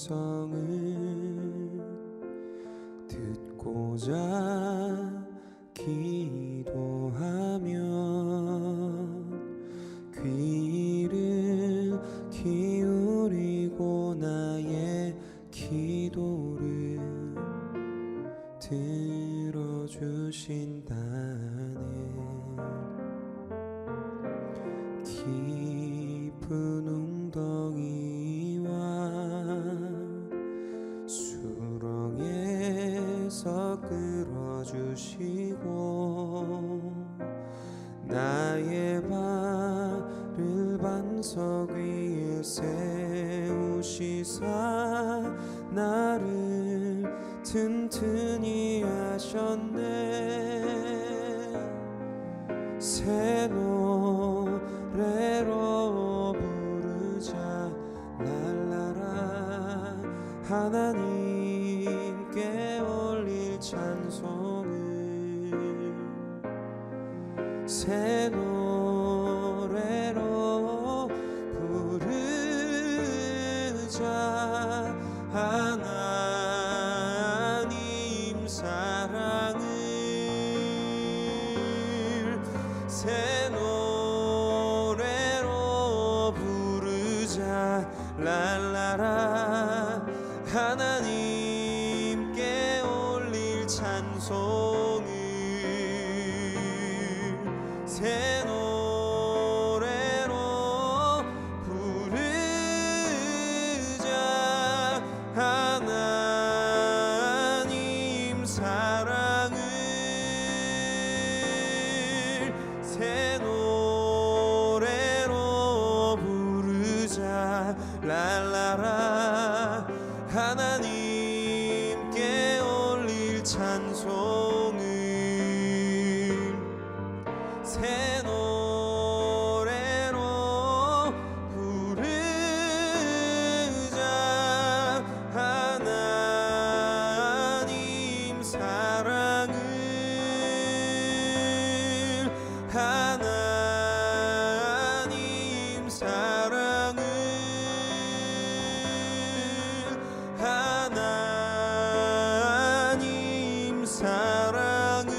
음성을 듣고자 기도하면 귀를 기울이고 나의 기도를 들어주신다네. 깊은 웅덩이와 수렁에서 끌어주시고 나의 발을 반석 위에 세우시사 나를 튼튼히 하셨네. 새 노래로 부르자 랄라라. 하나님께 올릴 찬송을 새 노래로 부르자. 하나님 사랑을 새 노래로 부르자 랄라라. 하나님께 올릴 찬송을 새 노래로 부르자. 하나님 사랑을 새 노래로 부르자 랄라라. 하나님께 올릴 찬송을 새 노래로 부르자. 하나님 사랑을 하나님 사랑을 하나님 사랑을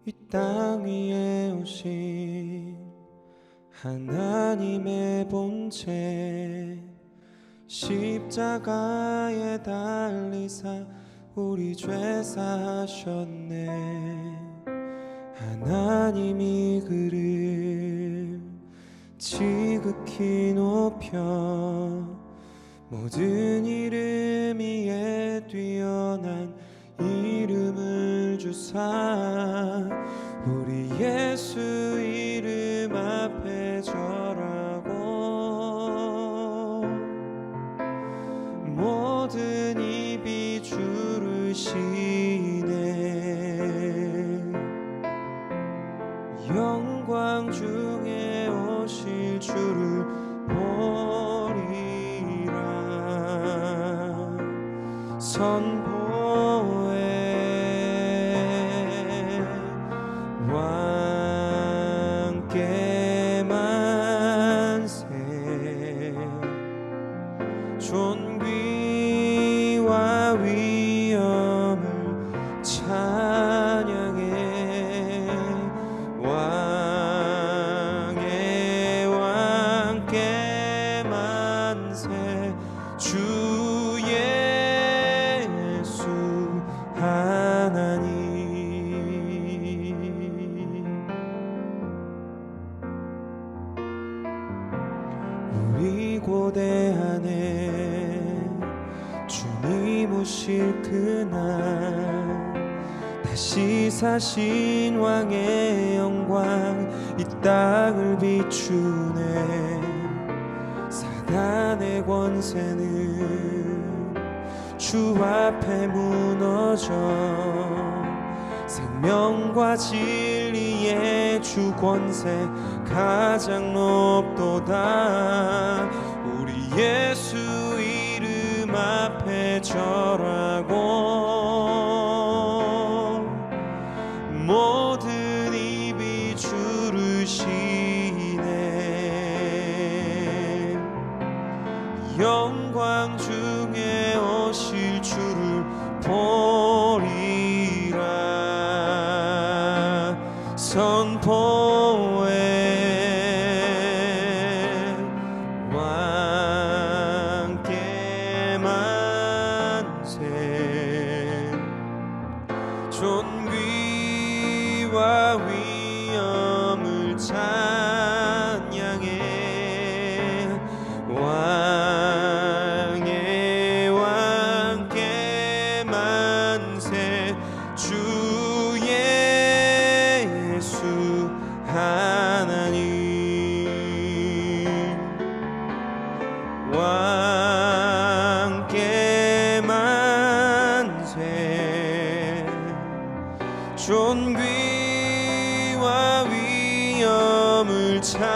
이 땅 위에 오신 하나님의 본체 십자가에 달리사 우리 죄 사셨네. 하나님이 그를 지극히 높여 모든 이름 위에 뛰어난 이름을 주사 우리 예수 이름 앞에 절하고 모든 입이 주를 시네. 영광 중에 오실 주를 보리라. 선포해 왕께 만세. 존귀와 위엄을 찬양해. 왕의 왕께 만세. 주 예수 하나님. 우리 고대 안에 주님 오실 그날 다시 사신 왕의 영광 이 땅을 비추네. 사단의 권세는 주 앞에 무너져 생명과 진리의 주 권세 가장 높도다. 우리 예수 이름 앞에 절하고 모든 입이 주를 시네. 영광 중에 오실 주를 보리라. 선포해 왕께 만세. 존귀와 위엄을 찬양해. 왕의 왕께 만세. 주 예수 하나님 왕께 만세. 존귀와 위엄을 찬양해.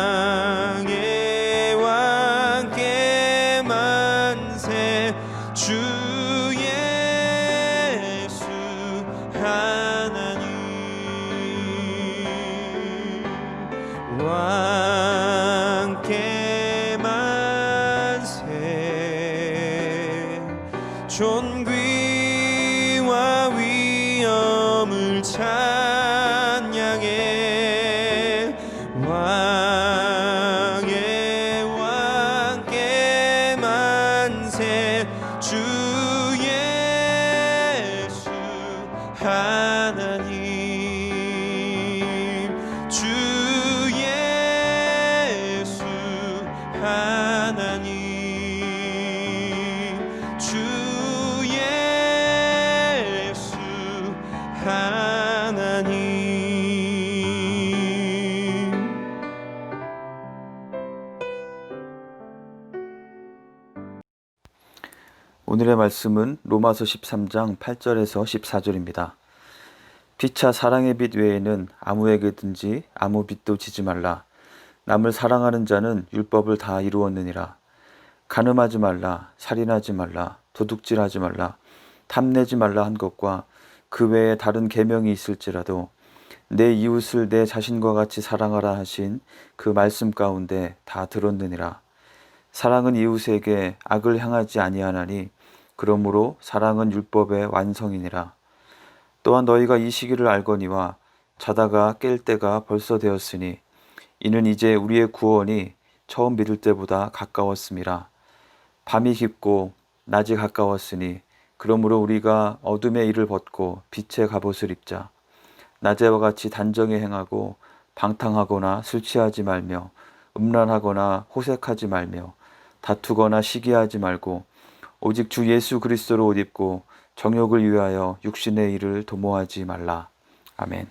왕의 왕께 만세. 주 예수 하나님 왕께 만세. 존귀와 위엄을 찬양해. 왕의 왕께 만세. 주 예수 하나님 주 예수 하나님 주 예수 하나님. 오늘의 말씀은 로마서 13장 8절에서 14절입니다. 피차 사랑의 빛 외에는 아무에게든지 아무 빛도 지지 말라. 남을 사랑하는 자는 율법을 다 이루었느니라. 간음하지 말라, 살인하지 말라, 도둑질하지 말라, 탐내지 말라 한 것과 그 외에 다른 계명이 있을지라도 내 이웃을 내 자신과 같이 사랑하라 하신 그 말씀 가운데 다 들었느니라. 사랑은 이웃에게 악을 향하지 아니하나니 그러므로 사랑은 율법의 완성이니라. 또한 너희가 이 시기를 알거니와 자다가 깰 때가 벌써 되었으니 이는 이제 우리의 구원이 처음 믿을 때보다 가까웠음이라. 밤이 깊고 낮이 가까웠으니 그러므로 우리가 어둠의 일을 벗고 빛의 갑옷을 입자. 낮에와 같이 단정히 행하고 방탕하거나 술 취하지 말며 음란하거나 호색하지 말며 다투거나 시기하지 말고 오직 주 예수 그리스도로 옷 입고 정욕을 위하여 육신의 일을 도모하지 말라. 아멘.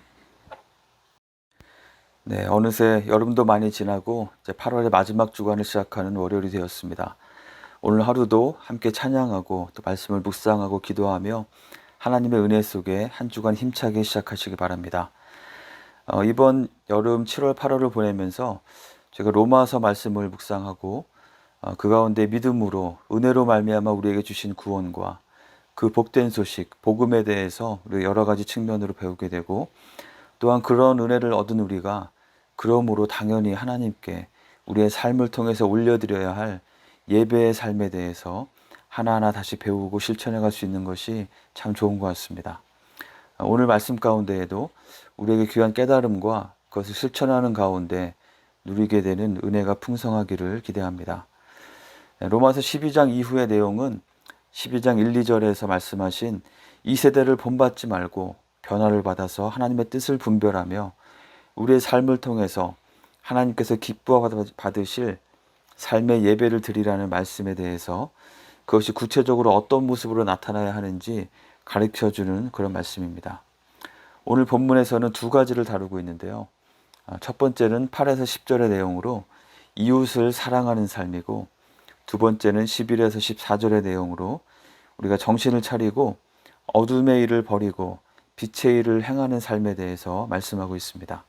네, 어느새 여름도 많이 지나고 이제 8월의 마지막 주간을 시작하는 월요일이 되었습니다. 오늘 하루도 함께 찬양하고 또 말씀을 묵상하고 기도하며 하나님의 은혜 속에 한 주간 힘차게 시작하시기 바랍니다. 이번 여름 7월, 8월을 보내면서 제가 로마서 말씀을 묵상하고 그 가운데 믿음으로 은혜로 말미암아 우리에게 주신 구원과 그 복된 소식, 복음에 대해서 우리 여러 가지 측면으로 배우게 되고 또한 그런 은혜를 얻은 우리가 그러므로 당연히 하나님께 우리의 삶을 통해서 올려드려야 할 예배의 삶에 대해서 하나하나 다시 배우고 실천해 갈 수 있는 것이 참 좋은 것 같습니다. 오늘 말씀 가운데에도 우리에게 귀한 깨달음과 그것을 실천하는 가운데 누리게 되는 은혜가 풍성하기를 기대합니다. 로마서 12장 이후의 내용은 12장 1, 2절에서 말씀하신 이 세대를 본받지 말고 변화를 받아서 하나님의 뜻을 분별하며 우리의 삶을 통해서 하나님께서 기뻐 받으실 삶의 예배를 드리라는 말씀에 대해서 그것이 구체적으로 어떤 모습으로 나타나야 하는지 가르쳐주는 그런 말씀입니다. 오늘 본문에서는 두 가지를 다루고 있는데요. 첫 번째는 8에서 10절의 내용으로 이웃을 사랑하는 삶이고 두 번째는 11에서 14절의 내용으로 우리가 정신을 차리고 어둠의 일을 버리고 빛의 일을 행하는 삶에 대해서 말씀하고 있습니다.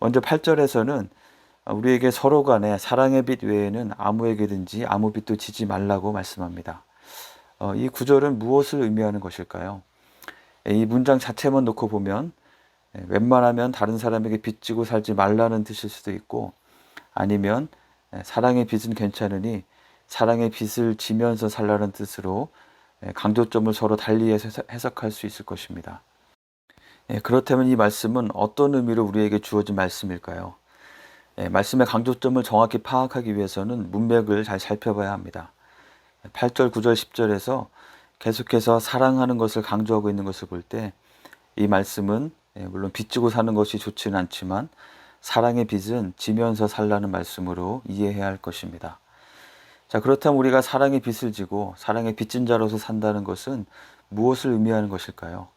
먼저 8절에서는 우리에게 서로 간에 사랑의 빛 외에는 아무에게든지 아무 빛도 지지 말라고 말씀합니다. 이 구절은 무엇을 의미하는 것일까요? 이 문장 자체만 놓고 보면 웬만하면 다른 사람에게 빚지고 살지 말라는 뜻일 수도 있고, 아니면 사랑의 빛은 괜찮으니 사랑의 빛을 지면서 살라는 뜻으로 강조점을 서로 달리 해석할 수 있을 것입니다. 그렇다면 이 말씀은 어떤 의미로 우리에게 주어진 말씀일까요? 말씀의 강조점을 정확히 파악하기 위해서는 문맥을 잘 살펴봐야 합니다. 8절, 9절, 10절에서 계속해서 사랑하는 것을 강조하고 있는 것을 볼 때 이 말씀은 물론 빚지고 사는 것이 좋지는 않지만 사랑의 빛은 지면서 살라는 말씀으로 이해해야 할 것입니다. 자, 그렇다면 우리가 사랑의 빛을 지고 사랑의 빚진 자로서 산다는 것은 무엇을 의미하는 것일까요?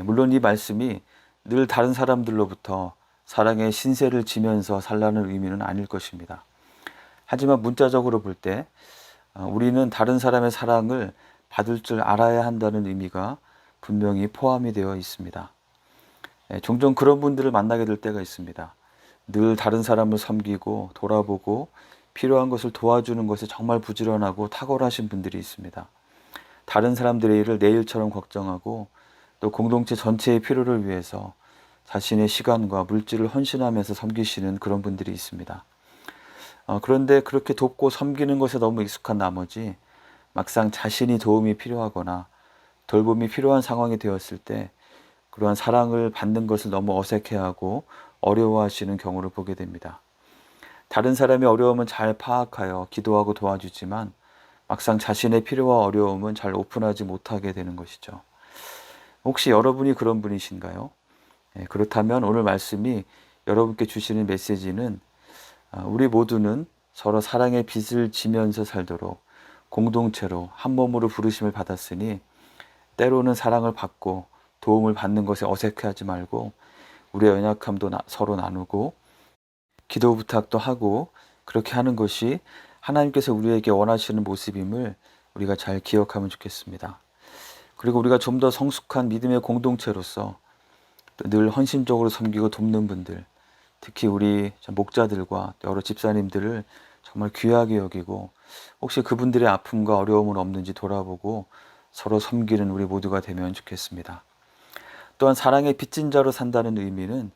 물론 이 말씀이 늘 다른 사람들로부터 사랑의 신세를 지면서 살라는 의미는 아닐 것입니다. 하지만 문자적으로 볼 때 우리는 다른 사람의 사랑을 받을 줄 알아야 한다는 의미가 분명히 포함이 되어 있습니다. 종종 그런 분들을 만나게 될 때가 있습니다. 늘 다른 사람을 섬기고 돌아보고 필요한 것을 도와주는 것에 정말 부지런하고 탁월하신 분들이 있습니다. 다른 사람들의 일을 내 일처럼 걱정하고 또 공동체 전체의 필요를 위해서 자신의 시간과 물질을 헌신하면서 섬기시는 그런 분들이 있습니다. 그런데 그렇게 돕고 섬기는 것에 너무 익숙한 나머지 막상 자신이 도움이 필요하거나 돌봄이 필요한 상황이 되었을 때 그러한 사랑을 받는 것을 너무 어색해하고 어려워하시는 경우를 보게 됩니다. 다른 사람의 어려움은 잘 파악하여 기도하고 도와주지만 막상 자신의 필요와 어려움은 잘 오픈하지 못하게 되는 것이죠. 혹시 여러분이 그런 분이신가요? 그렇다면 오늘 말씀이 여러분께 주시는 메시지는 우리 모두는 서로 사랑의 빛을 지면서 살도록 공동체로 한 몸으로 부르심을 받았으니 때로는 사랑을 받고 도움을 받는 것에 어색해하지 말고 우리의 연약함도 서로 나누고 기도 부탁도 하고 그렇게 하는 것이 하나님께서 우리에게 원하시는 모습임을 우리가 잘 기억하면 좋겠습니다. 그리고 우리가 좀 더 성숙한 믿음의 공동체로서 늘 헌신적으로 섬기고 돕는 분들, 특히 우리 목자들과 여러 집사님들을 정말 귀하게 여기고 혹시 그분들의 아픔과 어려움은 없는지 돌아보고 서로 섬기는 우리 모두가 되면 좋겠습니다. 또한 사랑의 빚진 자로 산다는 의미는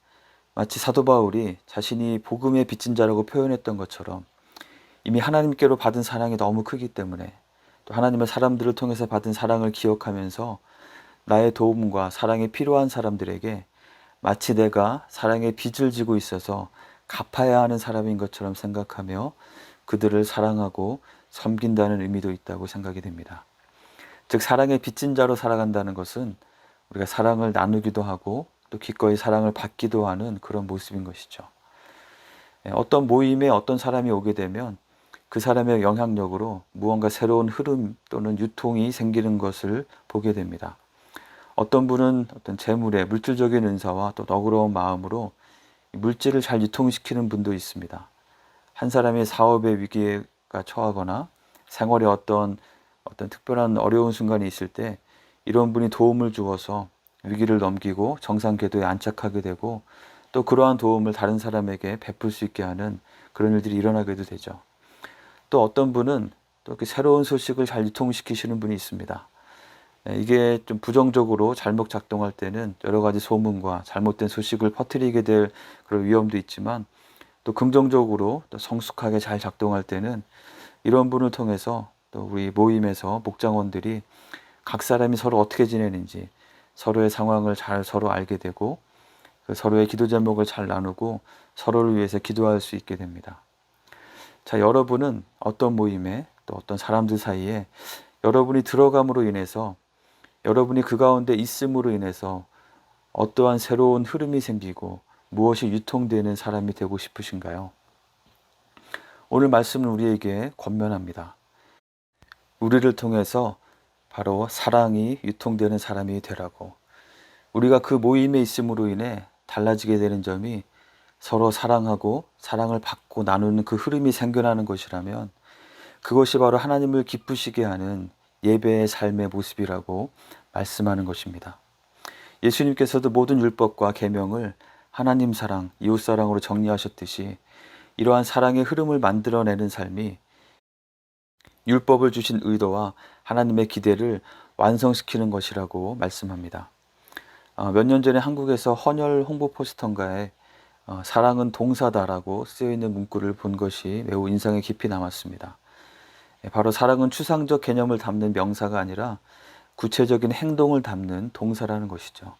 마치 사도 바울이 자신이 복음의 빚진 자라고 표현했던 것처럼 이미 하나님께로 받은 사랑이 너무 크기 때문에 또 하나님의 사람들을 통해서 받은 사랑을 기억하면서 나의 도움과 사랑이 필요한 사람들에게 마치 내가 사랑의 빚을 지고 있어서 갚아야 하는 사람인 것처럼 생각하며 그들을 사랑하고 섬긴다는 의미도 있다고 생각이 됩니다. 즉 사랑의 빚진 자로 살아간다는 것은 우리가 사랑을 나누기도 하고 또 기꺼이 사랑을 받기도 하는 그런 모습인 것이죠. 어떤 모임에 어떤 사람이 오게 되면 그 사람의 영향력으로 무언가 새로운 흐름 또는 유통이 생기는 것을 보게 됩니다. 어떤 분은 어떤 재물의 물질적인 은사와 또 너그러운 마음으로 물질을 잘 유통시키는 분도 있습니다. 한 사람이 사업의 위기가 처하거나 생활에 어떤 특별한 어려운 순간이 있을 때 이런 분이 도움을 주어서 위기를 넘기고 정상 궤도에 안착하게 되고 또 그러한 도움을 다른 사람에게 베풀 수 있게 하는 그런 일들이 일어나게도 되죠. 또 어떤 분은 또 이렇게 새로운 소식을 잘 유통시키시는 분이 있습니다. 이게 좀 부정적으로 잘못 작동할 때는 여러 가지 소문과 잘못된 소식을 퍼뜨리게 될 그런 위험도 있지만 또 긍정적으로 또 성숙하게 잘 작동할 때는 이런 분을 통해서 또 우리 모임에서 목장원들이 각 사람이 서로 어떻게 지내는지 서로의 상황을 잘 서로 알게 되고 서로의 기도 제목을 잘 나누고 서로를 위해서 기도할 수 있게 됩니다. 자, 여러분은 어떤 모임에 또 어떤 사람들 사이에 여러분이 들어감으로 인해서 여러분이 그 가운데 있음으로 인해서 어떠한 새로운 흐름이 생기고 무엇이 유통되는 사람이 되고 싶으신가요? 오늘 말씀은 우리에게 권면합니다. 우리를 통해서 바로 사랑이 유통되는 사람이 되라고. 우리가 그 모임에 있음으로 인해 달라지게 되는 점이 서로 사랑하고 사랑을 받고 나누는 그 흐름이 생겨나는 것이라면 그것이 바로 하나님을 기쁘시게 하는 예배의 삶의 모습이라고 말씀하는 것입니다. 예수님께서도 모든 율법과 계명을 하나님 사랑, 이웃 사랑으로 정리하셨듯이 이러한 사랑의 흐름을 만들어내는 삶이 율법을 주신 의도와 하나님의 기대를 완성시키는 것이라고 말씀합니다. 몇 년 전에 한국에서 헌혈 홍보 포스터인가에 사랑은 동사다라고 쓰여있는 문구를 본 것이 매우 인상에 깊이 남았습니다. 바로 사랑은 추상적 개념을 담는 명사가 아니라 구체적인 행동을 담는 동사라는 것이죠.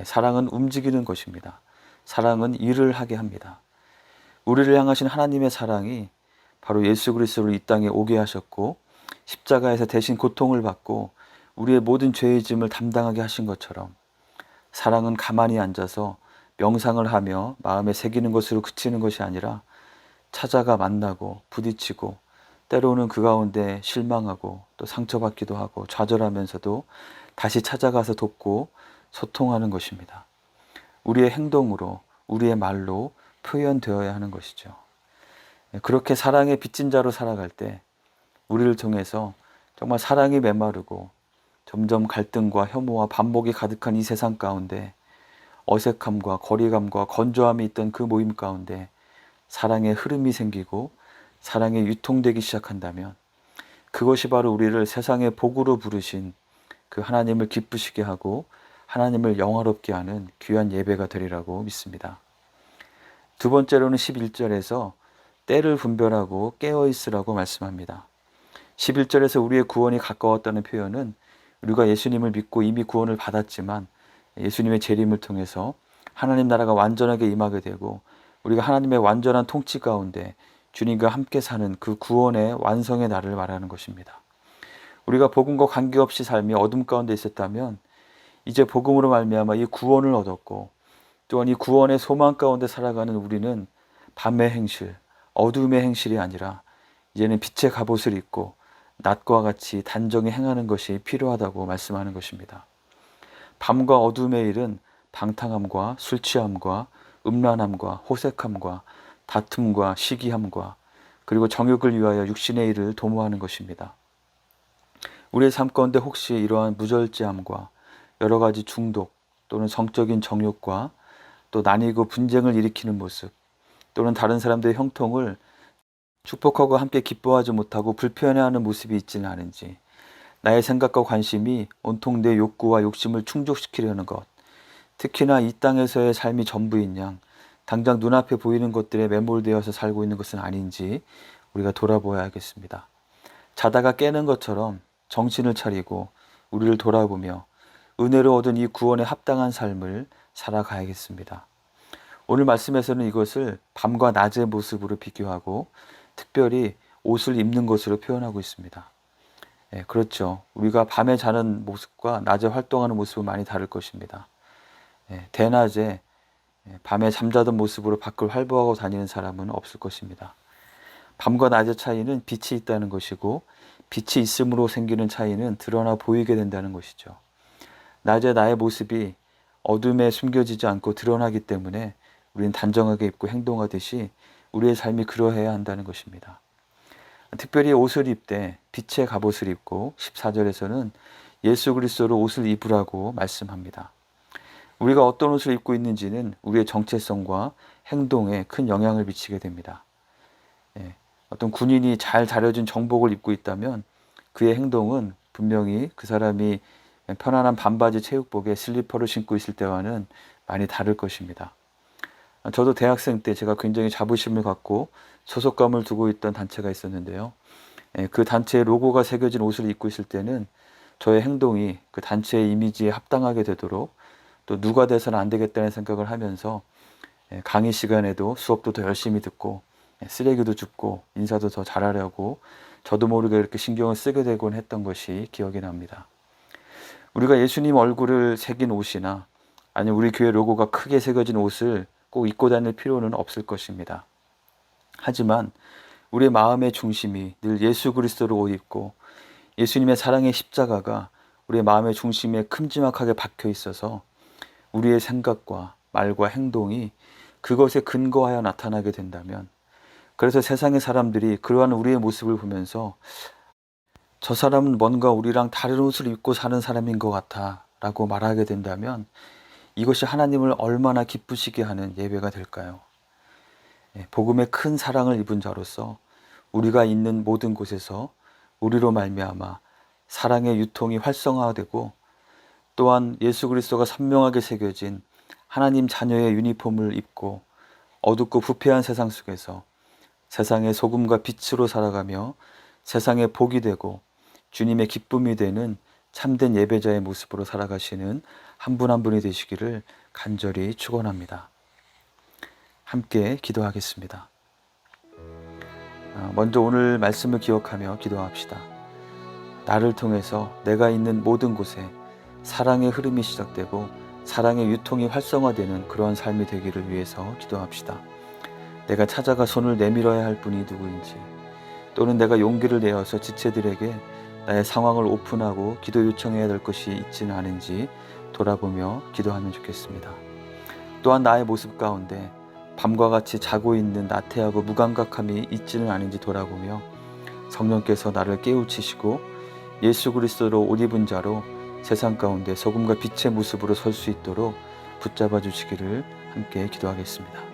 사랑은 움직이는 것입니다. 사랑은 일을 하게 합니다. 우리를 향하신 하나님의 사랑이 바로 예수 그리스도를 이 땅에 오게 하셨고 십자가에서 대신 고통을 받고 우리의 모든 죄의 짐을 담당하게 하신 것처럼 사랑은 가만히 앉아서 명상을 하며 마음에 새기는 것으로 그치는 것이 아니라 찾아가 만나고 부딪히고 때로는 그 가운데 실망하고 또 상처받기도 하고 좌절하면서도 다시 찾아가서 돕고 소통하는 것입니다. 우리의 행동으로, 우리의 말로 표현되어야 하는 것이죠. 그렇게 사랑의 빚진 자로 살아갈 때 우리를 통해서 정말 사랑이 메마르고 점점 갈등과 혐오와 반목이 가득한 이 세상 가운데 어색함과 거리감과 건조함이 있던 그 모임 가운데 사랑의 흐름이 생기고 사랑이 유통되기 시작한다면 그것이 바로 우리를 세상의 복으로 부르신 그 하나님을 기쁘시게 하고 하나님을 영화롭게 하는 귀한 예배가 되리라고 믿습니다. 두 번째로는 11절에서 때를 분별하고 깨어있으라고 말씀합니다. 11절에서 우리의 구원이 가까웠다는 표현은 우리가 예수님을 믿고 이미 구원을 받았지만 예수님의 재림을 통해서 하나님 나라가 완전하게 임하게 되고 우리가 하나님의 완전한 통치 가운데 주님과 함께 사는 그 구원의 완성의 날을 말하는 것입니다. 우리가 복음과 관계없이 삶이 어둠 가운데 있었다면 이제 복음으로 말미암아 이 구원을 얻었고 또한 이 구원의 소망 가운데 살아가는 우리는 밤의 행실, 어둠의 행실이 아니라 이제는 빛의 갑옷을 입고 낮과 같이 단정히 행하는 것이 필요하다고 말씀하는 것입니다. 밤과 어둠의 일은 방탕함과 술 취함과 음란함과 호색함과 다툼과 시기함과 그리고 정욕을 위하여 육신의 일을 도모하는 것입니다. 우리의 삶 가운데 혹시 이러한 무절제함과 여러 가지 중독 또는 성적인 정욕과 또 나뉘고 분쟁을 일으키는 모습 또는 다른 사람들의 형통을 축복하고 함께 기뻐하지 못하고 불편해하는 모습이 있지는 않은지 나의 생각과 관심이 온통 내 욕구와 욕심을 충족시키려는 것 특히나 이 땅에서의 삶이 전부인 양 당장 눈앞에 보이는 것들에 매몰되어서 살고 있는 것은 아닌지 우리가 돌아보아야겠습니다. 자다가 깨는 것처럼 정신을 차리고 우리를 돌아보며 은혜로 얻은 이 구원에 합당한 삶을 살아가야겠습니다. 오늘 말씀에서는 이것을 밤과 낮의 모습으로 비교하고 특별히 옷을 입는 것으로 표현하고 있습니다. 그렇죠. 우리가 밤에 자는 모습과 낮에 활동하는 모습은 많이 다를 것입니다. 대낮에 밤에 잠자던 모습으로 밖을 활보하고 다니는 사람은 없을 것입니다. 밤과 낮의 차이는 빛이 있다는 것이고 빛이 있음으로 생기는 차이는 드러나 보이게 된다는 것이죠. 낮에 나의 모습이 어둠에 숨겨지지 않고 드러나기 때문에 우리는 단정하게 입고 행동하듯이 우리의 삶이 그러해야 한다는 것입니다. 특별히 옷을 입되 빛의 갑옷을 입고 14절에서는 예수 그리스도로 옷을 입으라고 말씀합니다. 우리가 어떤 옷을 입고 있는지는 우리의 정체성과 행동에 큰 영향을 미치게 됩니다. 어떤 군인이 잘 다려진 정복을 입고 있다면 그의 행동은 분명히 그 사람이 편안한 반바지 체육복에 슬리퍼를 신고 있을 때와는 많이 다를 것입니다. 저도 대학생 때 제가 굉장히 자부심을 갖고 소속감을 두고 있던 단체가 있었는데요. 그 단체의 로고가 새겨진 옷을 입고 있을 때는 저의 행동이 그 단체의 이미지에 합당하게 되도록 또 누가 돼서는 안 되겠다는 생각을 하면서 강의 시간에도 수업도 더 열심히 듣고 쓰레기도 줍고 인사도 더 잘하려고 저도 모르게 이렇게 신경을 쓰게 되곤 했던 것이 기억이 납니다. 우리가 예수님 얼굴을 새긴 옷이나 아니면 우리 교회 로고가 크게 새겨진 옷을 꼭 입고 다닐 필요는 없을 것입니다. 하지만 우리의 마음의 중심이 늘 예수 그리스도로 옷 입고 예수님의 사랑의 십자가가 우리의 마음의 중심에 큼지막하게 박혀 있어서 우리의 생각과 말과 행동이 그것에 근거하여 나타나게 된다면 그래서 세상의 사람들이 그러한 우리의 모습을 보면서 저 사람은 뭔가 우리랑 다른 옷을 입고 사는 사람인 것 같아 라고 말하게 된다면 이것이 하나님을 얼마나 기쁘시게 하는 예배가 될까요? 복음의 큰 사랑을 입은 자로서 우리가 있는 모든 곳에서 우리로 말미암아 사랑의 유통이 활성화되고 또한 예수 그리스도가 선명하게 새겨진 하나님 자녀의 유니폼을 입고 어둡고 부패한 세상 속에서 세상의 소금과 빛으로 살아가며 세상의 복이 되고 주님의 기쁨이 되는 참된 예배자의 모습으로 살아가시는 한 분 한 분이 되시기를 간절히 축원합니다. 함께 기도하겠습니다. 먼저 오늘 말씀을 기억하며 기도합시다. 나를 통해서 내가 있는 모든 곳에 사랑의 흐름이 시작되고 사랑의 유통이 활성화되는 그러한 삶이 되기를 위해서 기도합시다. 내가 찾아가 손을 내밀어야 할 분이 누구인지, 또는 내가 용기를 내어서 지체들에게 나의 상황을 오픈하고 기도 요청해야 될 것이 있지는 않은지 돌아보며 기도하면 좋겠습니다. 또한 나의 모습 가운데 밤과 같이 자고 있는 나태하고 무감각함이 있지는 않은지 돌아보며 성령께서 나를 깨우치시고 예수 그리스도로 옷 입은 자로 세상 가운데 소금과 빛의 모습으로 설 수 있도록 붙잡아 주시기를 함께 기도하겠습니다.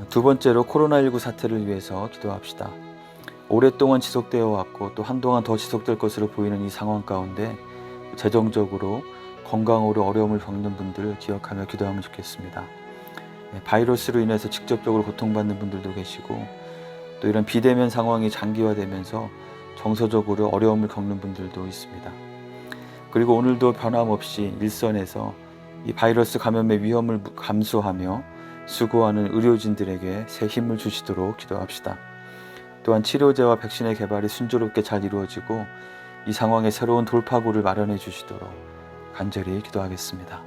두 번째로 코로나19 사태를 위해서 기도합시다. 오랫동안 지속되어 왔고 또 한동안 더 지속될 것으로 보이는 이 상황 가운데 재정적으로 건강으로 어려움을 겪는 분들 기억하며 기도하면 좋겠습니다. 바이러스로 인해서 직접적으로 고통받는 분들도 계시고 또 이런 비대면 상황이 장기화되면서 정서적으로 어려움을 겪는 분들도 있습니다. 그리고 오늘도 변함없이 일선에서 이 바이러스 감염의 위험을 감수하며 수고하는 의료진들에게 새 힘을 주시도록 기도합시다. 또한 치료제와 백신의 개발이 순조롭게 잘 이루어지고 이 상황에 새로운 돌파구를 마련해 주시도록 간절히 기도하겠습니다.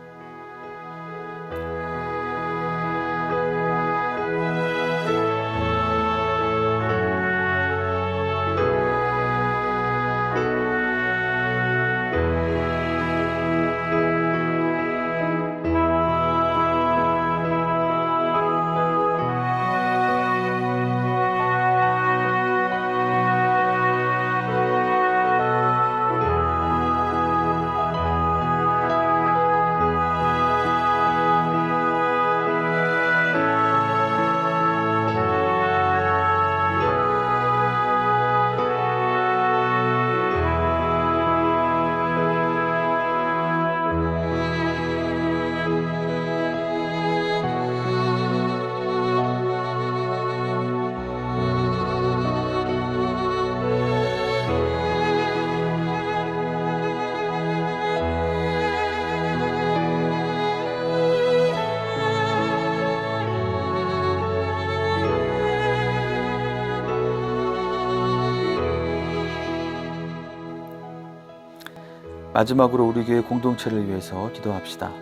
마지막으로 우리 교회 공동체를 위해서 기도합시다.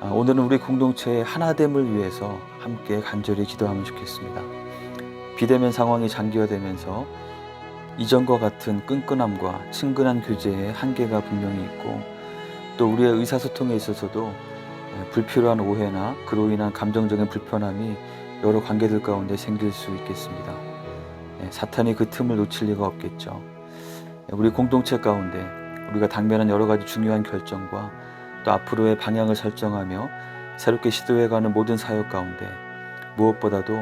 오늘은 우리 공동체의 하나됨을 위해서 함께 간절히 기도하면 좋겠습니다. 비대면 상황이 장기화되면서 이전과 같은 끈끈함과 친근한 교제의 한계가 분명히 있고, 또 우리의 의사소통에 있어서도 불필요한 오해나 그로 인한 감정적인 불편함이 여러 관계들 가운데 생길 수 있겠습니다. 사탄이 그 틈을 놓칠 리가 없겠죠. 우리 공동체 가운데 우리가 당면한 여러 가지 중요한 결정과 또 앞으로의 방향을 설정하며 새롭게 시도해가는 모든 사역 가운데 무엇보다도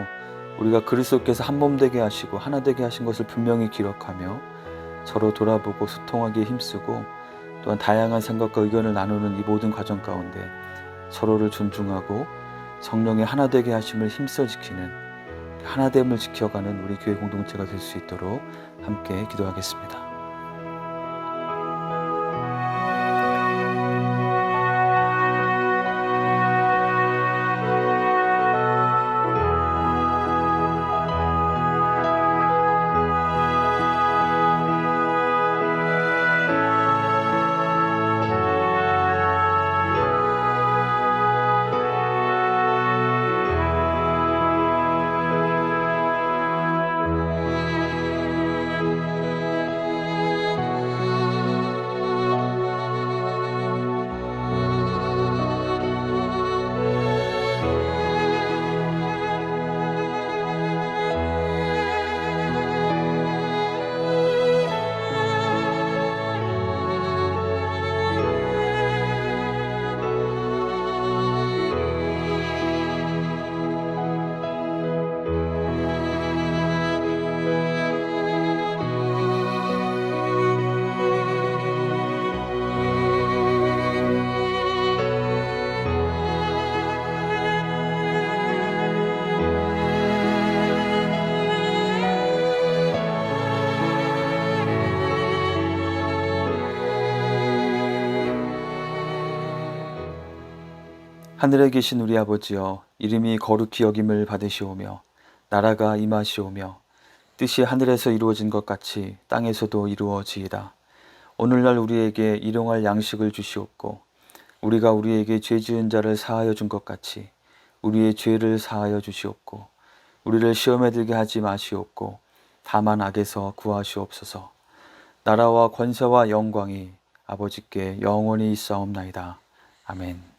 우리가 그리스도께서 한 몸 되게 하시고 하나 되게 하신 것을 분명히 기록하며 서로 돌아보고 소통하기에 힘쓰고, 또한 다양한 생각과 의견을 나누는 이 모든 과정 가운데 서로를 존중하고 성령의 하나 되게 하심을 힘써 지키는 하나됨을 지켜가는 우리 교회 공동체가 될 수 있도록 함께 기도하겠습니다. 하늘에 계신 우리 아버지여, 이름이 거룩히 여김을 받으시오며 나라가 임하시오며 뜻이 하늘에서 이루어진 것 같이 땅에서도 이루어지이다. 오늘날 우리에게 일용할 양식을 주시옵고, 우리가 우리에게 죄 지은 자를 사하여 준 것 같이 우리의 죄를 사하여 주시옵고, 우리를 시험에 들게 하지 마시옵고 다만 악에서 구하시옵소서. 나라와 권세와 영광이 아버지께 영원히 있사옵나이다. 아멘.